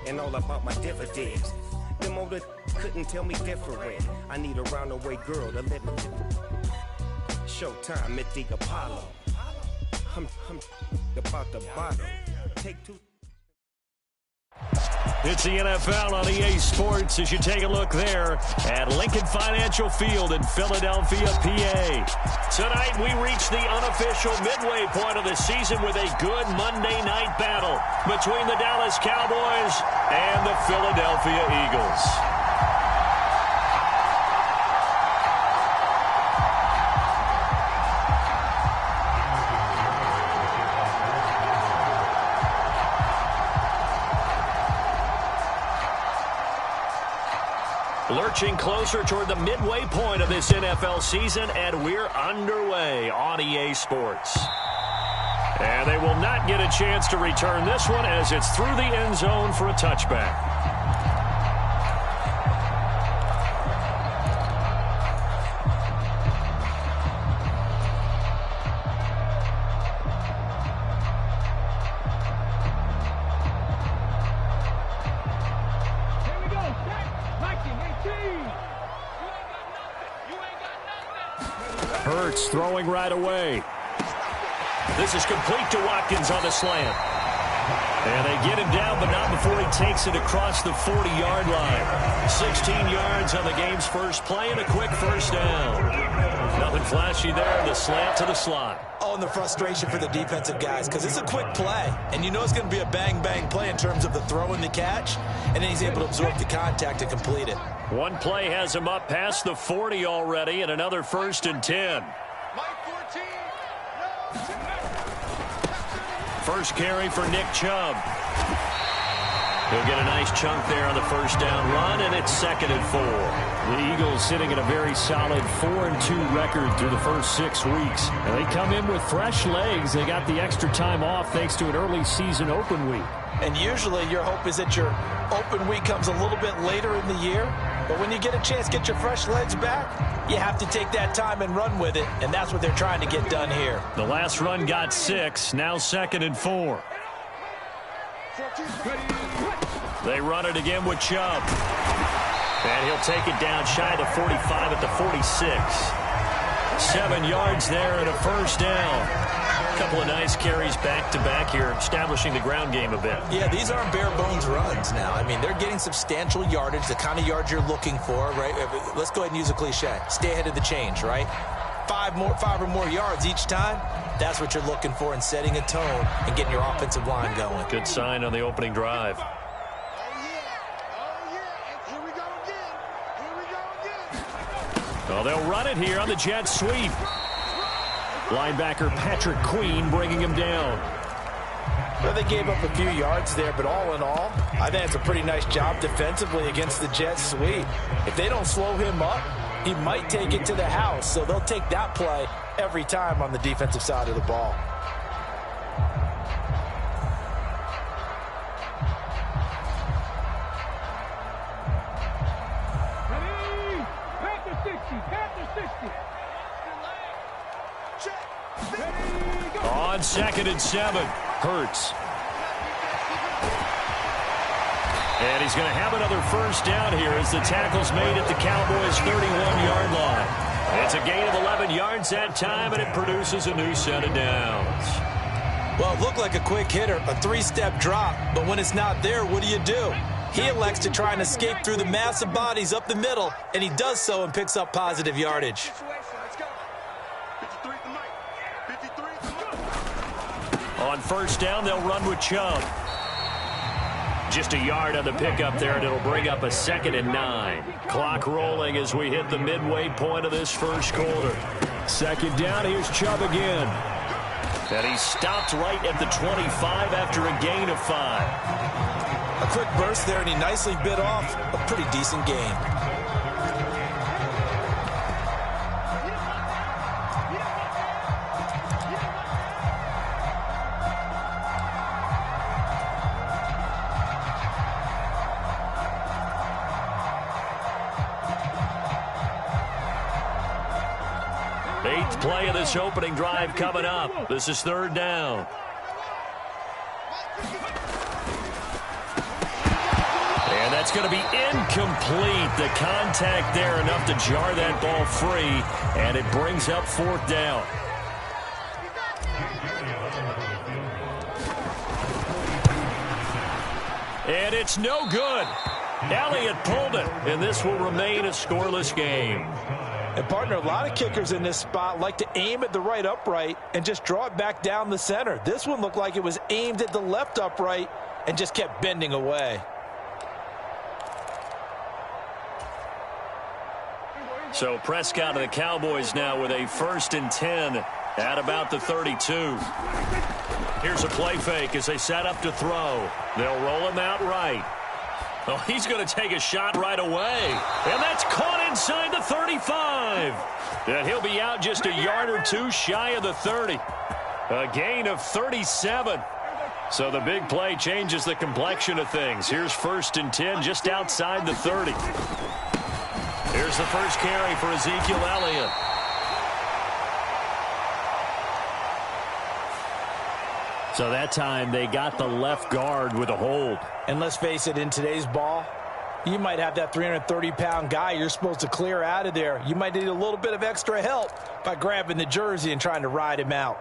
and all about my dividends. Them older couldn't tell me different. I need a round-the-way girl to let me. Showtime at the Apollo. I'm about the bottom. Take two. It's the NFL on EA Sports as you take a look there at Lincoln Financial Field in Philadelphia, PA. Tonight we reach the unofficial midway point of the season with a good Monday night battle between the Dallas Cowboys and the Philadelphia Eagles. Lurching closer toward the midway point of this NFL season, and we're underway on EA Sports. And they will not get a chance to return this one as it's through the end zone for a touchback. Hurts throwing right away. This is complete to Watkins on the slant. And they get him down, but not before he takes it across the 40-yard line. 16 yards on the game's first play and a quick first down. Nothing flashy there, the slant to the slot. Oh, and the frustration for the defensive guys, because it's a quick play. And you know it's going to be a bang-bang play in terms of the throw and the catch. And then he's able to absorb the contact and complete it. One play has him up past the 40 already, and another 1st and 10. First carry for Nick Chubb. He'll get a nice chunk there on the first down run, and it's 2nd and 4. The Eagles sitting at a very solid 4-2 record through the first 6 weeks. And they come in with fresh legs. They got the extra time off thanks to an early season open week. And usually your hope is that your open week comes a little bit later in the year. But when you get a chance to get your fresh legs back, you have to take that time and run with it. And that's what they're trying to get done here. The last run got 6. Now 2nd and 4. They run it again with Chubb. And he'll take it down shy of the 45 at the 46. 7 yards there and a first down. A couple of nice carries back-to-back here, establishing the ground game a bit. Yeah, these aren't bare-bones runs now. I mean, they're getting substantial yardage, the kind of yards you're looking for, right? Let's go ahead and use a cliche. Stay ahead of the change, right? 5 or more yards each time. That's what you're looking for in setting a tone and getting your offensive line going. Good sign on the opening drive. Well, they'll run it here on the jet sweep. Linebacker Patrick Queen bringing him down. Well, they gave up a few yards there, but all in all, I think it's a pretty nice job defensively against the jet sweep. If they don't slow him up, he might take it to the house, so they'll take that play every time on the defensive side of the ball. On 2nd and 7, Hurts. And he's going to have another first down here as the tackle's made at the Cowboys' 31-yard line. It's a gain of 11 yards that time, and it produces a new set of downs. Well, it looked like a quick hitter, a 3-step drop, but when it's not there, what do? He elects to try and escape through the massive bodies up the middle, and he does so and picks up positive yardage. On first down, they'll run with Chubb. Just a yard on the pickup there, and it'll bring up a 2nd and 9. Clock rolling as we hit the midway point of this first quarter. 2nd down, here's Chubb again. And he stopped right at the 25 after a gain of 5. A quick burst there, and he nicely bit off a pretty decent gain. Eighth play of this opening drive coming up. This is 3rd down. That's going to be incomplete. The contact there enough to jar that ball free, and it brings up 4th down. And it's no good. Elliott pulled it, and this will remain a scoreless game. And, partner, a lot of kickers in this spot like to aim at the right upright and just draw it back down the center. This one looked like it was aimed at the left upright and just kept bending away. So Prescott and the Cowboys now with a 1st and 10 at about the 32. Here's a play fake as they set up to throw. They'll roll him out right. Oh, he's going to take a shot right away. And that's caught inside the 35. And he'll be out just a yard or two shy of the 30. A gain of 37. So the big play changes the complexion of things. Here's 1st and 10 just outside the 30. Here's the first carry for Ezekiel Elliott. So that time they got the left guard with a hold. And let's face it, in today's ball, you might have that 330-pound guy you're supposed to clear out of there. You might need a little bit of extra help by grabbing the jersey and trying to ride him out.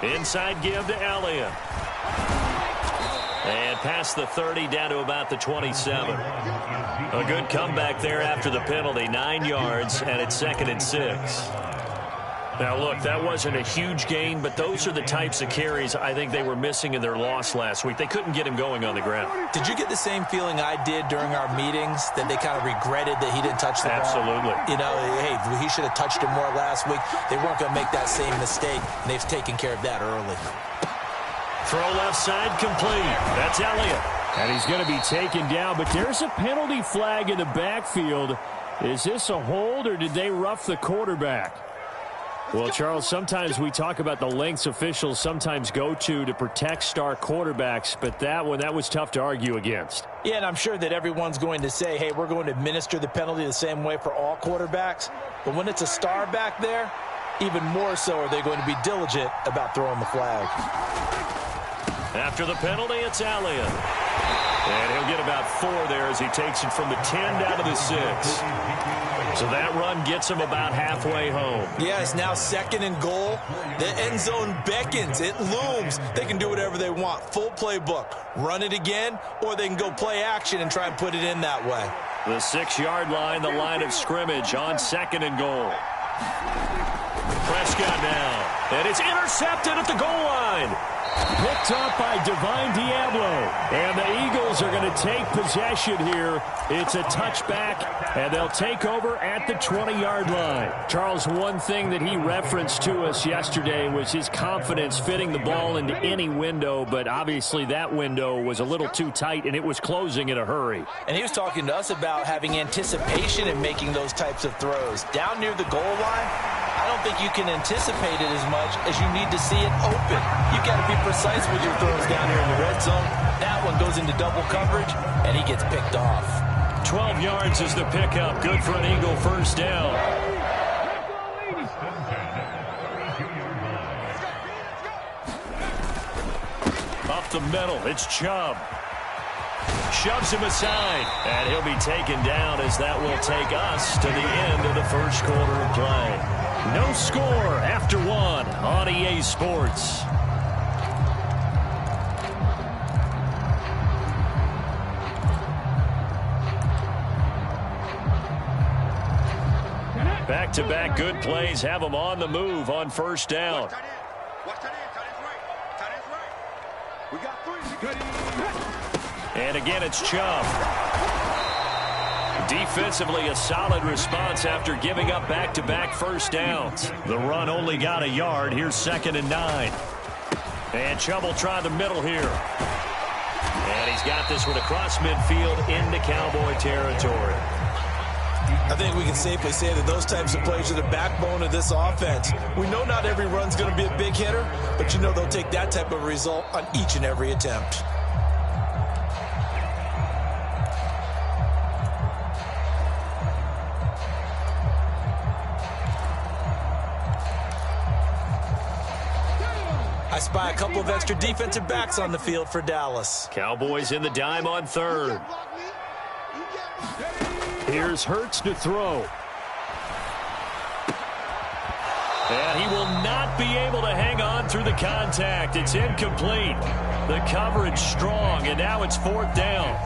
Inside give to Elliott. And past the 30 down to about the 27. A good comeback there after the penalty. 9 yards, and it's 2nd and 6. Now, look, that wasn't a huge gain, but those are the types of carries I think they were missing in their loss last week. They couldn't get him going on the ground. Did you get the same feeling I did during our meetings, that they kind of regretted that he didn't touch the ball? Absolutely. You know, hey, he should have touched him more last week. They weren't going to make that same mistake, and they've taken care of that early. Throw left side complete. That's Elliott. And he's going to be taken down, but there's a penalty flag in the backfield. Is this a hold, or did they rough the quarterback? Well, Charles, sometimes we talk about the lengths officials sometimes go to protect star quarterbacks, but that was tough to argue against. Yeah, and I'm sure that everyone's going to say, hey, we're going to administer the penalty the same way for all quarterbacks. But when it's a star back there, even more so are they going to be diligent about throwing the flag. After the penalty, it's Elliott. And he'll get about 4 there as he takes it from the 10 down to the 6. So that run gets him about halfway home. Yeah, it's now 2nd and goal. The end zone beckons. It looms. They can do whatever they want. Full playbook. Run it again, or they can go play action and try and put it in that way. The 6-yard line, the line of scrimmage on 2nd and goal. Prescott now. And it's intercepted at the goal line. Picked up by Divine Diablo. And the Eagles are going to take possession here. It's a touchback, and they'll take over at the 20-yard line. Charles, one thing that he referenced to us yesterday was his confidence fitting the ball into any window, but obviously that window was a little too tight, and it was closing in a hurry. And he was talking to us about having anticipation in making those types of throws. Down near the goal line, I don't think you can anticipate it as much as you need to see it open. You've got to be precise with your throws down here in the red zone. That one goes into double coverage, and he gets picked off. 12 yards is the pickup. Good for an Eagle first down. Up the middle, it's Chubb. Shoves him aside, and he'll be taken down as that will take us to the end of the first quarter of play. No score after 1 on EA Sports. Back-to-back good plays have them on the move on first down. And again, it's Chubb. Defensively, a solid response after giving up back-to-back first downs. The run only got a yard. Here's 2nd and 9. And Chubb will try the middle here. And he's got this one across midfield into Cowboy territory. I think we can safely say that those types of plays are the backbone of this offense. We know not every run's going to be a big hitter, but you know they'll take that type of result on each and every attempt. I spy a couple of extra defensive backs on the field for Dallas. Cowboys in the dime on third. Here's Hurts to throw. And he will not be able to hang on through the contact. It's incomplete. The coverage strong, and now it's 4th down.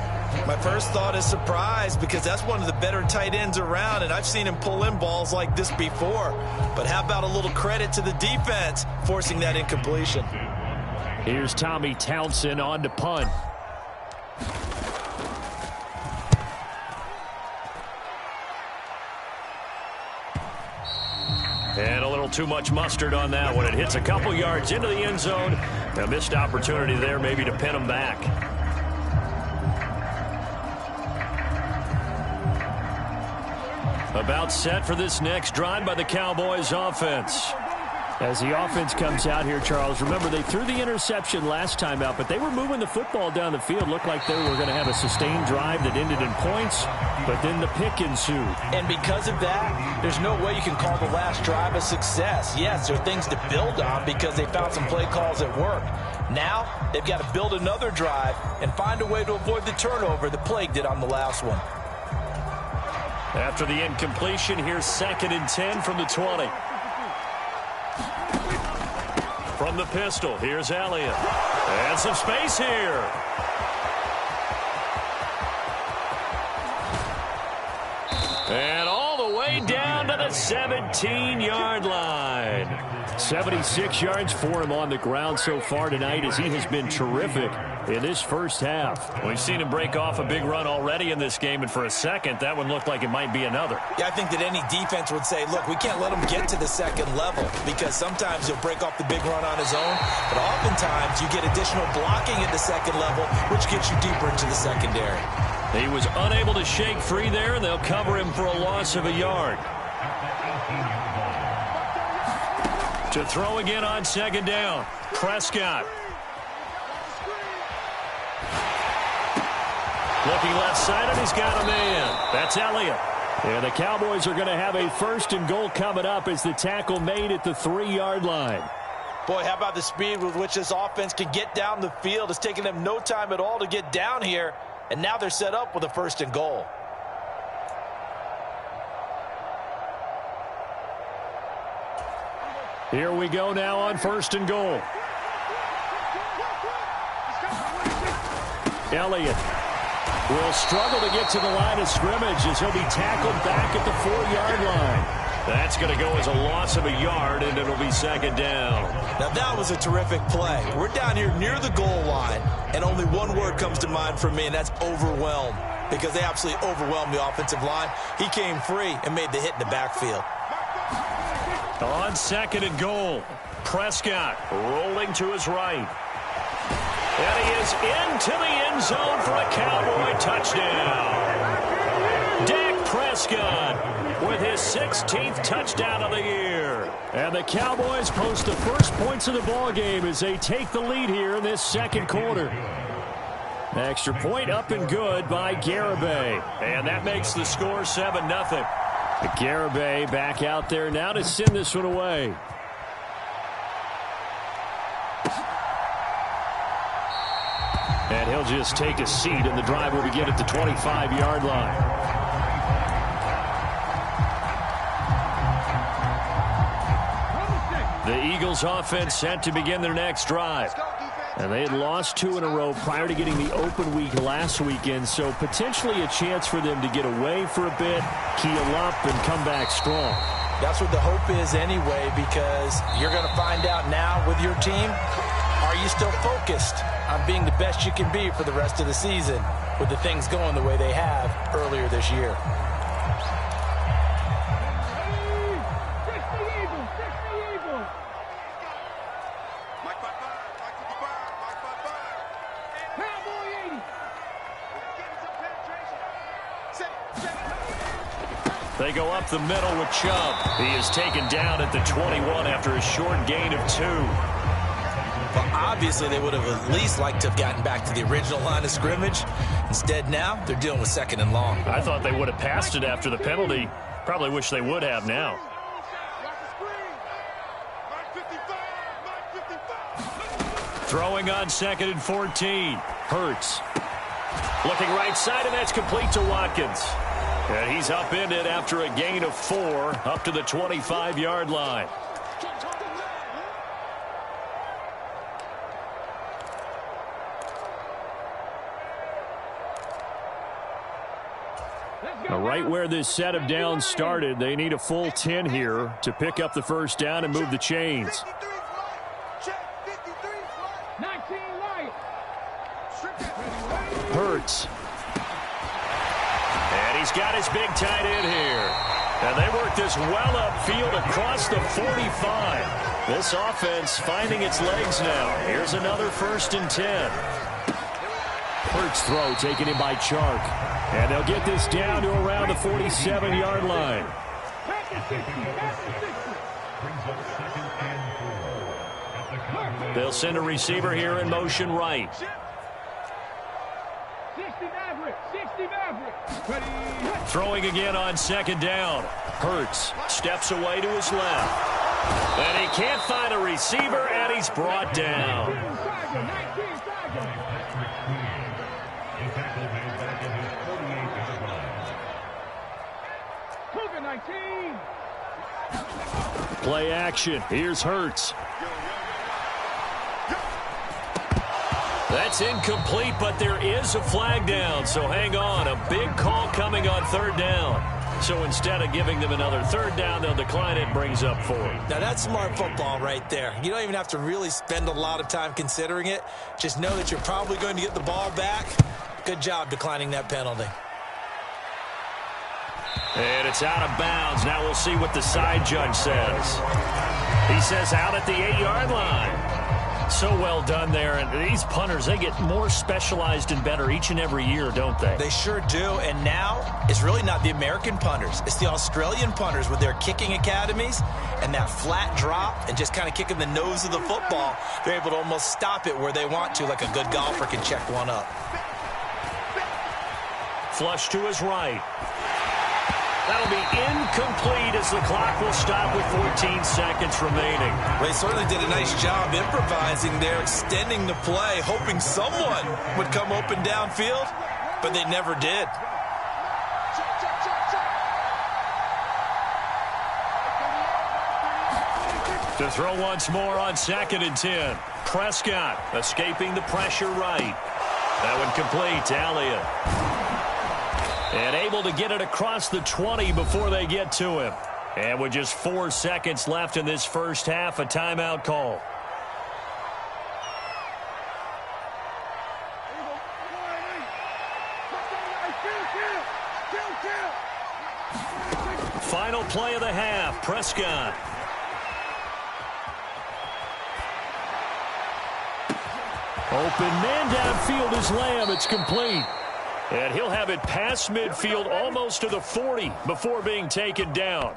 My first thought is surprise, because that's one of the better tight ends around, and I've seen him pull in balls like this before. But how about a little credit to the defense forcing that incompletion? Here's Tommy Townsend on to punt. And a little too much mustard on that one. It hits a couple yards into the end zone. A missed opportunity there maybe to pin them back. About set for this next drive by the Cowboys offense. As the offense comes out here, Charles, remember they threw the interception last time out, but they were moving the football down the field. Looked like they were going to have a sustained drive that ended in points, but then the pick ensued. And because of that, there's no way you can call the last drive a success. Yes, there are things to build on because they found some play calls that work. Now, they've got to build another drive and find a way to avoid the turnover that plagued it on the last one. After the incompletion, here's 2nd and 10 from the 20. From the pistol, here's Elliott. And some space here. And all the way down to the 17-yard line. 76 yards for him on the ground so far tonight, as he has been terrific in this first half. We've seen him break off a big run already in this game, and for a second, that one looked like it might be another. Yeah, I think that any defense would say, look, we can't let him get to the second level, because sometimes he'll break off the big run on his own, but oftentimes you get additional blocking at the second level, which gets you deeper into the secondary. He was unable to shake free there, and they'll cover him for a loss of a yard. To throw again on 2nd down, Prescott. Looking left side, and he's got a man. That's Elliott. And the Cowboys are going to have a 1st and goal coming up as the tackle made at the 3-yard line. Boy, how about the speed with which this offense can get down the field? It's taking them no time at all to get down here, and now they're set up with a 1st and goal. Here we go now on 1st and goal. Elliott will struggle to get to the line of scrimmage as he'll be tackled back at the 4-yard line. That's going to go as a loss of a yard, and it'll be 2nd down. Now, that was a terrific play. We're down here near the goal line, and only one word comes to mind for me, and that's overwhelmed, because they absolutely overwhelmed the offensive line. He came free and made the hit in the backfield. On 2nd and goal, Prescott rolling to his right. And he is into the end zone for a Cowboy touchdown. Dak Prescott with his 16th touchdown of the year. And the Cowboys post the first points of the ball game as they take the lead here in this 2nd quarter. Extra point up and good by Garibay. And that makes the score 7-0. Garibay back out there now to send this one away. And he'll just take a seat, and the drive will begin at the 25-yard line. The Eagles offense set to begin their next drive. And they had lost 2 in a row prior to getting the open week last weekend, so potentially a chance for them to get away for a bit, keel up, and come back strong. That's what the hope is anyway, because you're going to find out now with your team, are you still focused on being the best you can be for the rest of the season with the things going the way they have earlier this year? They go up the middle with Chubb. He is taken down at the 21 after a short gain of 2. Well, obviously, they would have at least liked to have gotten back to the original line of scrimmage. Instead, now, they're dealing with 2nd and long. I thought they would have passed it after the penalty. Probably wish they would have now. Throwing on 2nd and 14. Hurts. Looking right side, and that's complete to Watkins. And he's upended after a gain of 4 up to the 25-yard line. Right where this set of downs started, they need a full 10 here to pick up the first down and move the chains. Hurts. And he's got his big tight end here. And they work this well upfield across the 45. This offense finding its legs now. Here's another 1st and 10. Hurts throw taken in by Chark. And they'll get this down to around the 47-yard line. They'll send a receiver here in motion right. Throwing again on 2nd down. Hurts steps away to his left. And he can't find a receiver, and he's brought down. Play action. Here's Hurts. That's incomplete, but there is a flag down, so hang on. A big call coming on 3rd down. So instead of giving them another 3rd down, they'll decline it, brings up 4. Now, that's smart football right there. You don't even have to really spend a lot of time considering it. Just know that you're probably going to get the ball back. Good job declining that penalty. And it's out of bounds. Now we'll see what the side judge says. He says out at the 8-yard line. So well done there. And these punters, they get more specialized and better each and every year, don't they? They sure do. And now it's really not the American punters. It's the Australian punters with their kicking academies and that flat drop and just kind of kicking the nose of the football. They're able to almost stop it where they want to, like a good golfer can check one up. Flush to his right. That'll be incomplete as the clock will stop with 14 seconds remaining. They certainly did a nice job improvising there, extending the play, hoping someone would come open downfield, but they never did. To throw once more on 2nd and 10. Prescott escaping the pressure right. That one complete to Elliott. And able to get it across the 20 before they get to him. And with just 4 seconds left in this first half, a timeout call. Final play of the half, Prescott. Open man downfield is Lamb. It's complete. And he'll have it past midfield almost to the 40 before being taken down.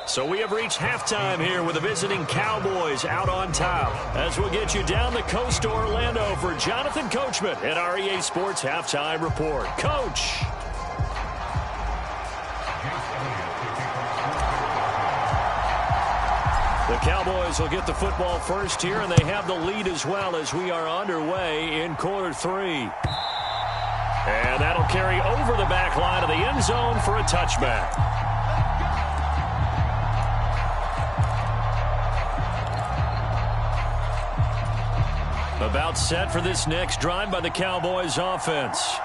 So we have reached halftime here with the visiting Cowboys out on top. As we'll get you down the coast to Orlando for Jonathan Coachman at our EA Sports Halftime Report. Coach. The Cowboys will get the football first here, and they have the lead as well as we are underway in quarter 3. And that'll carry over the back line of the end zone for a touchback. About set for this next drive by the Cowboys offense.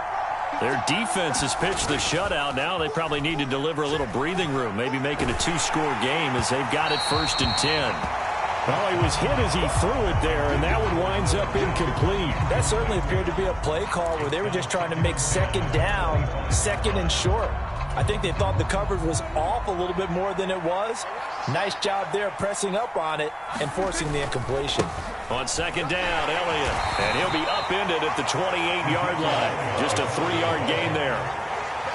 Their defense has pitched the shutout. Now they probably need to deliver a little breathing room, maybe making a 2-score game as they've got it 1st and 10. Well, he was hit as he threw it there, and that one winds up incomplete. That certainly appeared to be a play call where they were just trying to make 2nd down, 2nd and short. I think they thought the coverage was off a little bit more than it was. Nice job there pressing up on it and forcing the incompletion. On 2nd down, Elliott. And he'll be upended at the 28-yard line. Just a 3-yard gain there.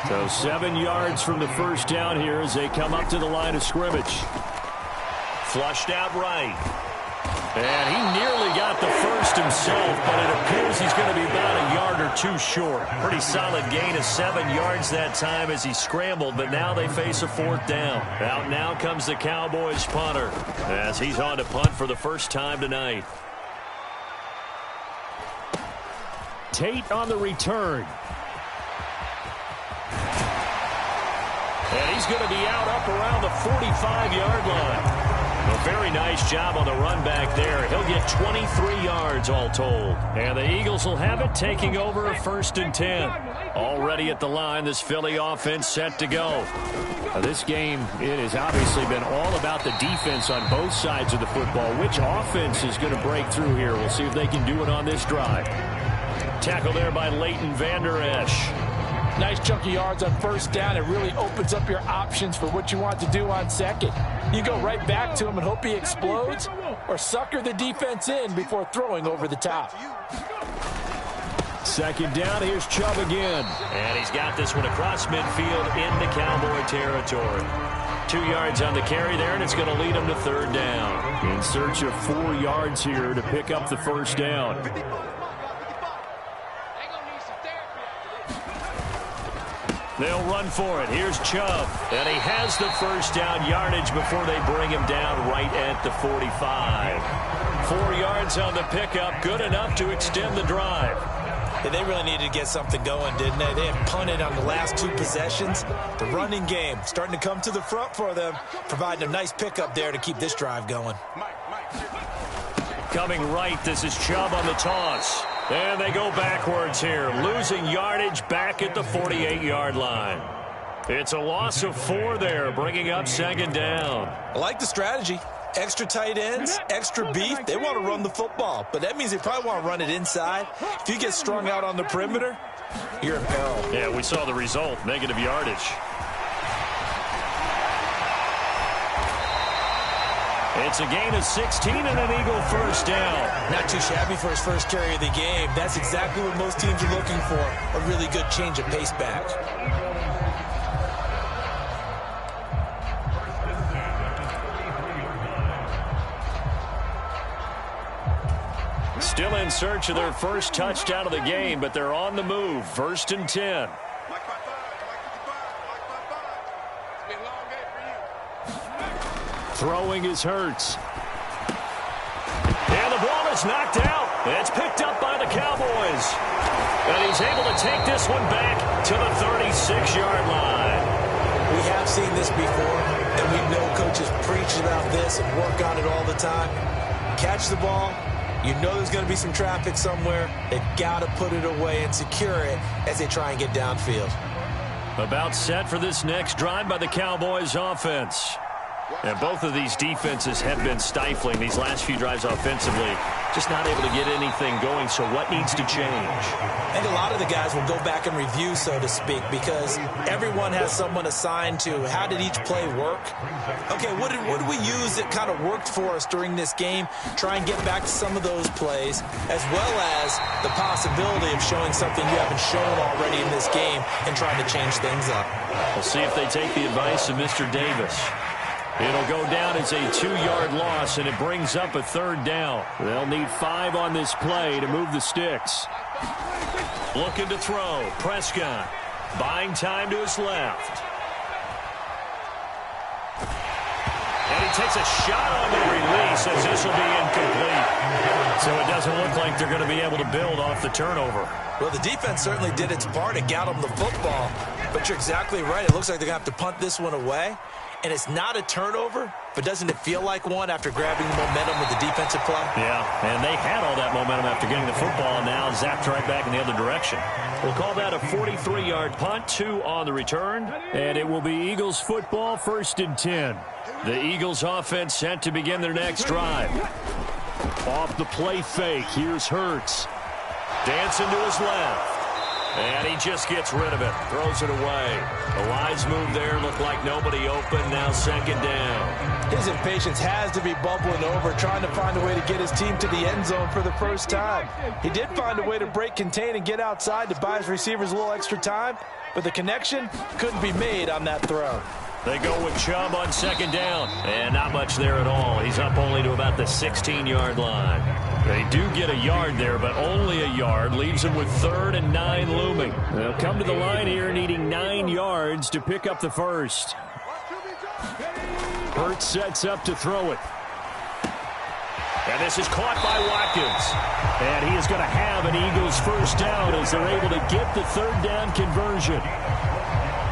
So 7 yards from the first down here as they come up to the line of scrimmage. Flushed out right. And he nearly got the first himself, but it appears he's going to be about a yard or two short. Pretty solid gain of 7 yards that time as he scrambled, but now they face a 4th down. Out now comes the Cowboys punter as he's on to punt for the first time tonight. Tate on the return. And he's going to be out up around the 45-yard line. A very nice job on the run back there. He'll get 23 yards all told. And the Eagles will have it, taking over a 1st and 10. Already at the line, this Philly offense set to go. This game, it has obviously been all about the defense on both sides of the football. Which offense is going to break through here? We'll see if they can do it on this drive. Tackle there by Leighton Vander Esch. Nice chunk of yards on 1st down. It really opens up your options for what you want to do on 2nd. You go right back to him and hope he explodes, or sucker the defense in before throwing over the top. 2nd down, here's Chubb again. And he's got this one across midfield into Cowboy territory. 2 yards on the carry there, and it's going to lead him to 3rd down. In search of 4 yards here to pick up the 1st down. They'll run for it. Here's Chubb. And he has the 1st down yardage before they bring him down right at the 45. 4 yards on the pickup. Good enough to extend the drive. Yeah, they really needed to get something going, didn't they? They had punted on the last 2 possessions. The running game starting to come to the front for them, providing a nice pickup there to keep this drive going. Coming right, this is Chubb on the toss. And they go backwards here, losing yardage back at the 48-yard line. It's a loss of 4 there, bringing up 2nd down. I like the strategy. Extra tight ends, extra beef. They want to run the football, but that means they probably want to run it inside. If you get strung out on the perimeter, you're in peril. Yeah, we saw the result, negative yardage. It's a gain of 16 and an Eagle 1st down. Not too shabby for his first carry of the game. That's exactly what most teams are looking for, a really good change of pace back. Still in search of their first touchdown of the game, but they're on the move. 1st and 10. Throwing is Hurts. And the ball is knocked out. It's picked up by the Cowboys. And he's able to take this one back to the 36-yard line. We have seen this before, and we know coaches preach about this and work on it all the time. Catch the ball. You know there's going to be some traffic somewhere. They've got to put it away and secure it as they try and get downfield. About set for this next drive by the Cowboys offense. And both of these defenses have been stifling these last few drives offensively. Just not able to get anything going, so what needs to change? I think a lot of the guys will go back and review, so to speak, because everyone has someone assigned to how did each play work. Okay, what did we use that kind of worked for us during this game? Try and get back to some of those plays, as well as the possibility of showing something you haven't shown already in this game and trying to change things up. We'll see if they take the advice of Mr. Davis. It'll go down as a 2-yard loss, and it brings up a 3rd down. They'll need 5 on this play to move the sticks. Looking to throw. Prescott buying time to his left. And he takes a shot on the release as this will be incomplete. So it doesn't look like they're going to be able to build off the turnover. Well, the defense certainly did its part and got them the football. But you're exactly right. It looks like they're going to have to punt this one away. And it's not a turnover, but doesn't it feel like one after grabbing the momentum with the defensive play? Yeah, and they had all that momentum after getting the football, and now zapped right back in the other direction. We'll call that a 43-yard punt, 2 on the return. And it will be Eagles football, 1st and 10. The Eagles offense set to begin their next drive. Off the play fake, here's Hurts. Dancing to his left. And he just gets rid of it. Throws it away. The lines move there. Look like nobody open. Now 2nd down. His impatience has to be bubbling over, trying to find a way to get his team to the end zone for the first time. He did find a way to break contain and get outside to buy his receivers a little extra time, but the connection couldn't be made on that throw. They go with Chubb on second down. And not much there at all. He's up only to about the 16-yard line. They do get a yard there, but only a yard. Leaves them with 3rd and 9 looming. They'll come to the line here needing 9 yards to pick up the first. Hurts sets up to throw it. And this is caught by Watkins. And he is going to have an Eagles first down as they're able to get the 3rd down conversion.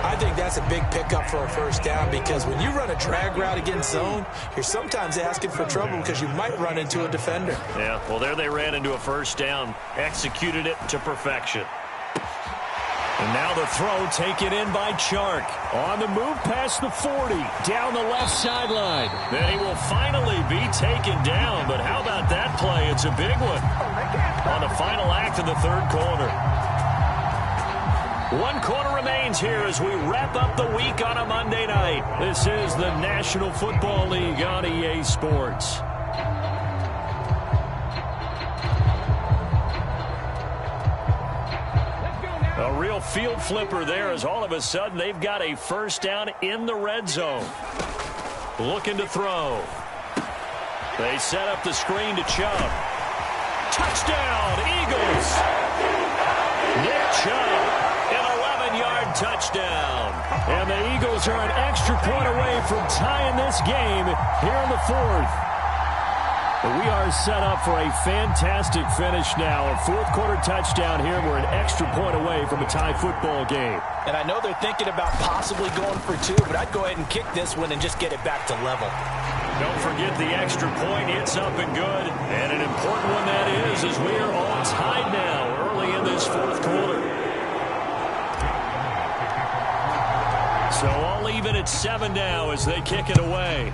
I think that's a big pickup for a first down because when you run a drag route against zone, you're sometimes asking for trouble because you might run into a defender. Yeah, well, there they ran into a first down. Executed it to perfection. And now the throw taken in by Chark. On the move past the 40, down the left sideline. Then he will finally be taken down, but how about that play? It's a big one on the final act of the 3rd quarter. 1 quarter remains here as we wrap up the week on a Monday night. This is the National Football League on EA Sports. A real field flipper there as all of a sudden they've got a first down in the red zone. Looking to throw. They set up the screen to Chubb. Touchdown, Eagles! Nick Chubb. An 11-yard touchdown. And the Eagles are an extra point away from tying this game here in the 4th. We are set up for a fantastic finish now. A 4th quarter touchdown here. We're an extra point away from a tie football game. And I know they're thinking about possibly going for 2, but I'd go ahead and kick this one and just get it back to level. Don't forget the extra point. It's up and good. And an important one that is, as we are all tied now early in this 4th quarter. So all even at 7 now as they kick it away.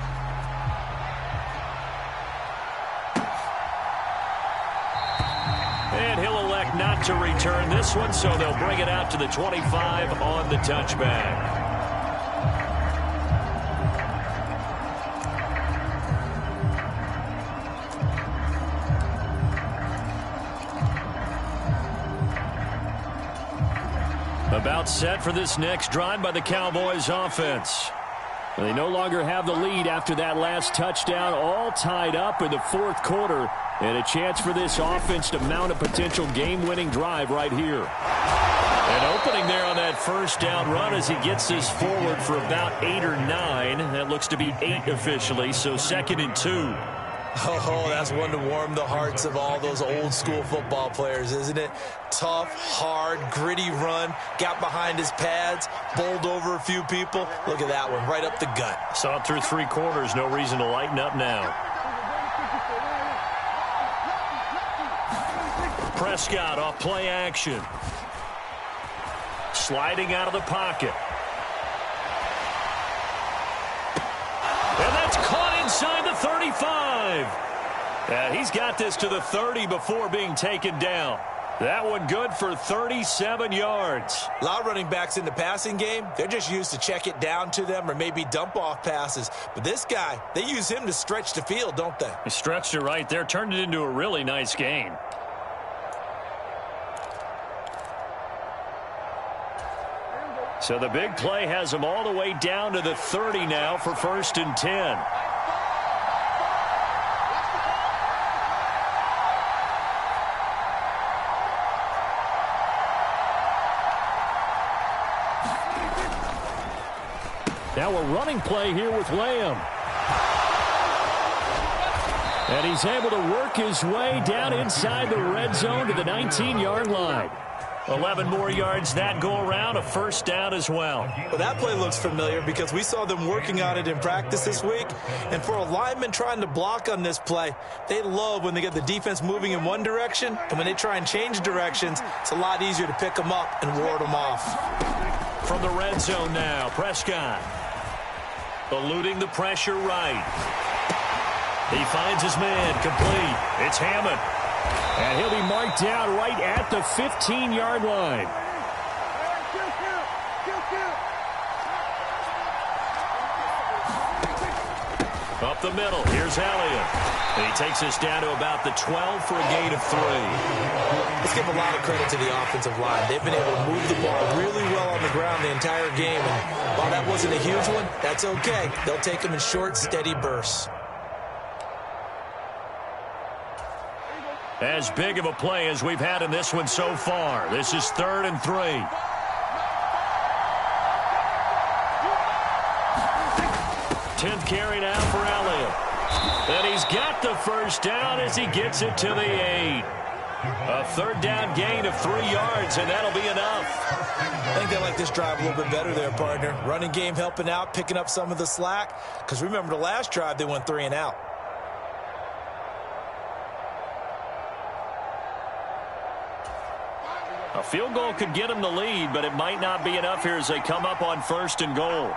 And he'll elect not to return this one, so they'll bring it out to the 25 on the touchback. About set for this next drive by the Cowboys offense. They no longer have the lead after that last touchdown, all tied up in the 4th quarter. And a chance for this offense to mount a potential game-winning drive right here. And opening there on that first down run as he gets this forward for about 8 or 9. That looks to be 8 officially, so 2nd and 2. Oh, that's one to warm the hearts of all those old-school football players, isn't it? Tough, hard, gritty run, got behind his pads, bowled over a few people. Look at that one, right up the gut. Saw it through 3 quarters, no reason to lighten up now. Prescott off play action. Sliding out of the pocket. And that's caught inside the 35. And he's got this to the 30 before being taken down. That one good for 37 yards. A lot of running backs in the passing game, they're just used to check it down to them or maybe dump off passes. But this guy, they use him to stretch the field, don't they? He stretched it right there, turned it into a really nice gain. So the big play has him all the way down to the 30 now for 1st and 10. Now a running play here with Lamb. And he's able to work his way down inside the red zone to the 19-yard line. 11 more yards that go around, a first down as well. Well, that play looks familiar because we saw them working on it in practice this week. And for a lineman trying to block on this play, they love when they get the defense moving in one direction. And when they try and change directions, it's a lot easier to pick them up and ward them off. From the red zone now, Prescott. Eluding the pressure right. He finds his man complete. It's Hammond. And he'll be marked down right at the 15-yard line. Up the middle. Here's Elliott. And he takes us down to about the 12 for a gain of 3. Let's give a lot of credit to the offensive line. They've been able to move the ball really well on the ground the entire game. And while that wasn't a huge one, that's okay. They'll take them in short, steady bursts. As big of a play as we've had in this one so far. This is 3rd and 3. Tenth carry now for Elliott. And he's got the first down as he gets it to the 8. A 3rd down gain of 3 yards, and that'll be enough. I think they like this drive a little bit better there, partner. Running game helping out, picking up some of the slack. Because remember the last drive, they went 3 and out. A field goal could get them the lead, but it might not be enough here as they come up on 1st and goal.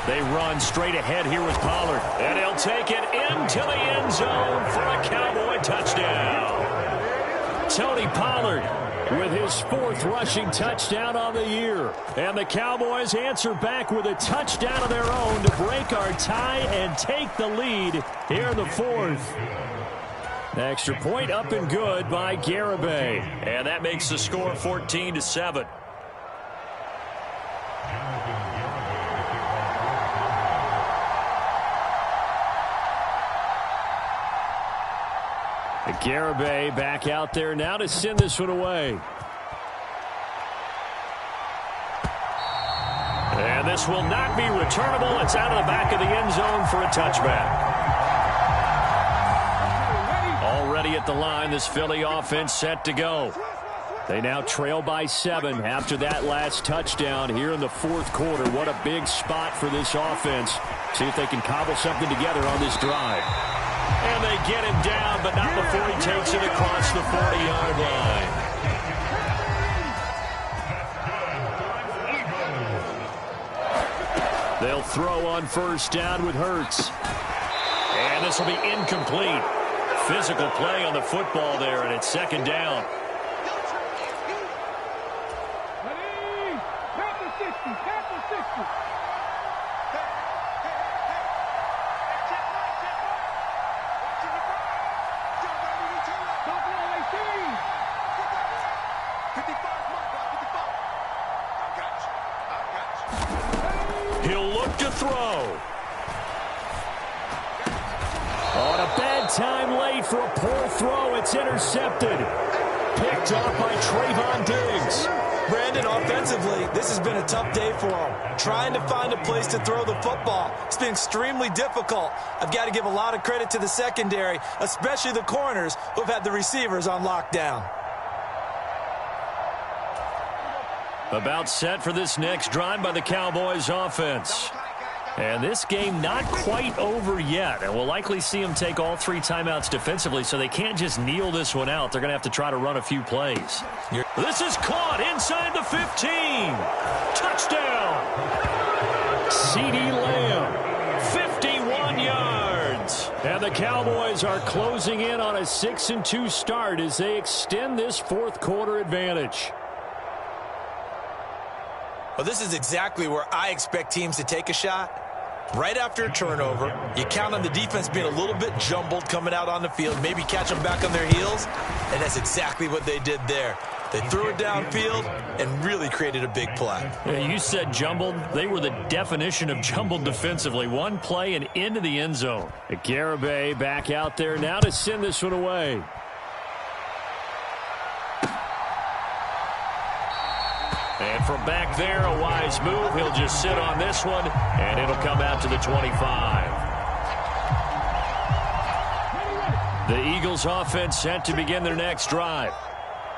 They run straight ahead here with Pollard. And he'll take it into the end zone for a Cowboy touchdown. Tony Pollard with his 4th rushing touchdown on the year. And the Cowboys answer back with a touchdown of their own to break our tie and take the lead here in the 4th. Extra point up and good by Garibay. And that makes the score 14-7. Garibay back out there now to send this one away. And this will not be returnable. It's out of the back of the end zone for a touchback. Already at the line, this Philly offense set to go. They now trail by 7 after that last touchdown here in the 4th quarter. What a big spot for this offense. See if they can cobble something together on this drive. And they get him down, but not before he takes it across the 40-yard line. They'll throw on 1st down with Hurts. And this will be incomplete. Physical play on the football there, and it's 2nd down. He'll look to throw. On a bad time late for a poor throw. It's intercepted. Picked off by Trayvon Diggs. Brandon, offensively, this has been a tough day for him. Trying to find a place to throw the football. It's been extremely difficult. I've got to give a lot of credit to the secondary, especially the corners who've had the receivers on lockdown. About set for this next drive by the Cowboys offense. And this game not quite over yet. And we'll likely see them take all 3 timeouts defensively, so they can't just kneel this one out. They're going to have to try to run a few plays. This is caught inside the 15. Touchdown. CeeDee Lamb, 51 yards. And the Cowboys are closing in on a 6-2 start as they extend this 4th quarter advantage. Well, this is exactly where I expect teams to take a shot. Right after a turnover, you count on the defense being a little bit jumbled coming out on the field, maybe catch them back on their heels, and that's exactly what they did there. They threw it downfield and really created a big play. Yeah, you said jumbled. They were the definition of jumbled defensively. One play and into the end zone. Garibay back out there now to send this one away. And from back there, a wise move. He'll just sit on this one, and it'll come out to the 25. The Eagles offense set to begin their next drive.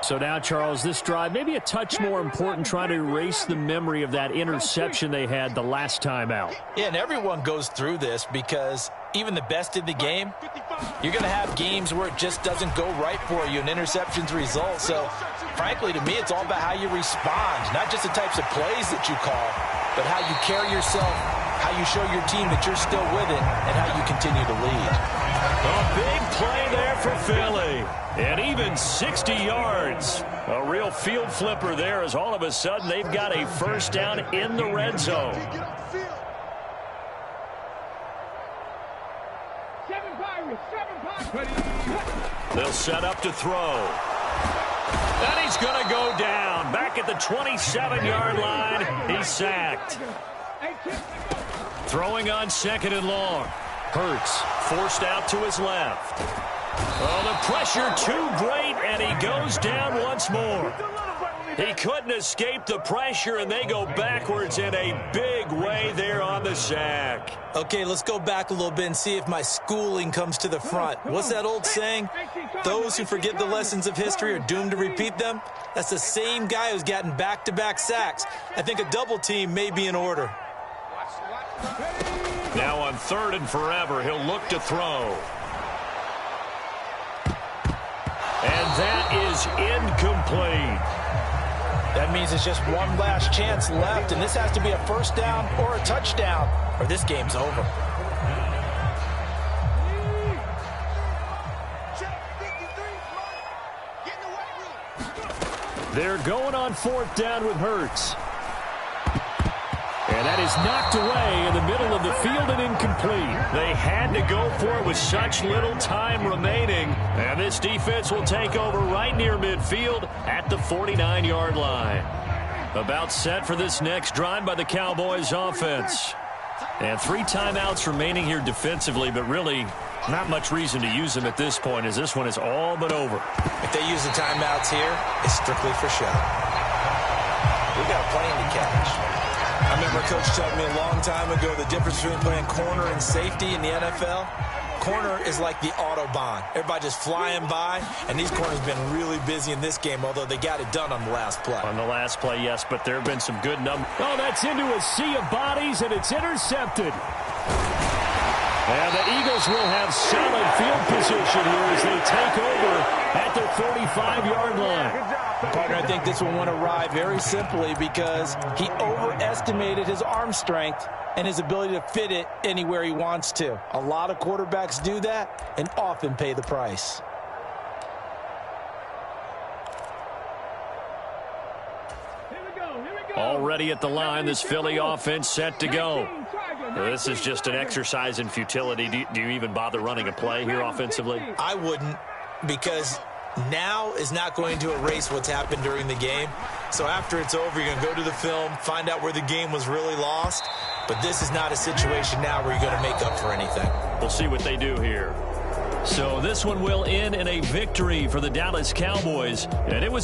So now, Charles, this drive maybe a touch more important, trying to erase the memory of that interception they had the last time out. Yeah, and everyone goes through this because even the best in the game, you're going to have games where it just doesn't go right for you and interceptions result. So, frankly, to me, it's all about how you respond, not just the types of plays that you call, but how you carry yourself, how you show your team that you're still with it, and how you continue to lead. A big play there for Philly. And even 60 yards. A real field flipper there as all of a sudden they've got a 1st down in the red zone. They'll set up to throw. And he's going to go down. Back at the 27-yard line, he's sacked. Throwing on 2nd and long. Hurts forced out to his left. Oh, the pressure too great, and he goes down once more. He couldn't escape the pressure, and they go backwards in a big way there on the sack. Okay, let's go back a little bit and see if my schooling comes to the front. What's that old saying? Those who forget the lessons of history are doomed to repeat them. That's the same guy who's gotten back-to-back sacks. I think a double team may be in order. Now on 3rd and forever, he'll look to throw. And that is incomplete. That means it's just one last chance left, and this has to be a first down or a touchdown, or this game's over. They're going on 4th down with Hurts. And that is knocked away in the middle of the field and incomplete. They had to go for it with such little time remaining. And this defense will take over right near midfield at the 49-yard line. About set for this next drive by the Cowboys offense. And 3 timeouts remaining here defensively, but really not much reason to use them at this point, as this one is all but over. If they use the timeouts here, it's strictly for show. We got a plane to catch. I remember Coach telling me a long time ago the difference between playing corner and safety in the NFL. Corner is like the Autobahn. Everybody just flying by, and these corners have been really busy in this game, although they got it done on the last play. On the last play, yes, but there have been some good numbers. Oh, that's into a sea of bodies, and it's intercepted. And the Eagles will have solid field position here as they take over at their 45-yard line. Partner, I think this one went awry very simply because he overestimated his arm strength and his ability to fit it anywhere he wants to. A lot of quarterbacks do that and often pay the price. Already at the line, this Philly offense set to go. This is just an exercise in futility. Do you even bother running a play here offensively? I wouldn't, because now is not going to erase what's happened during the game. So after it's over, you're going to go to the film, find out where the game was really lost. But this is not a situation now where you're going to make up for anything. We'll see what they do here. So this one will end in a victory for the Dallas Cowboys. And it was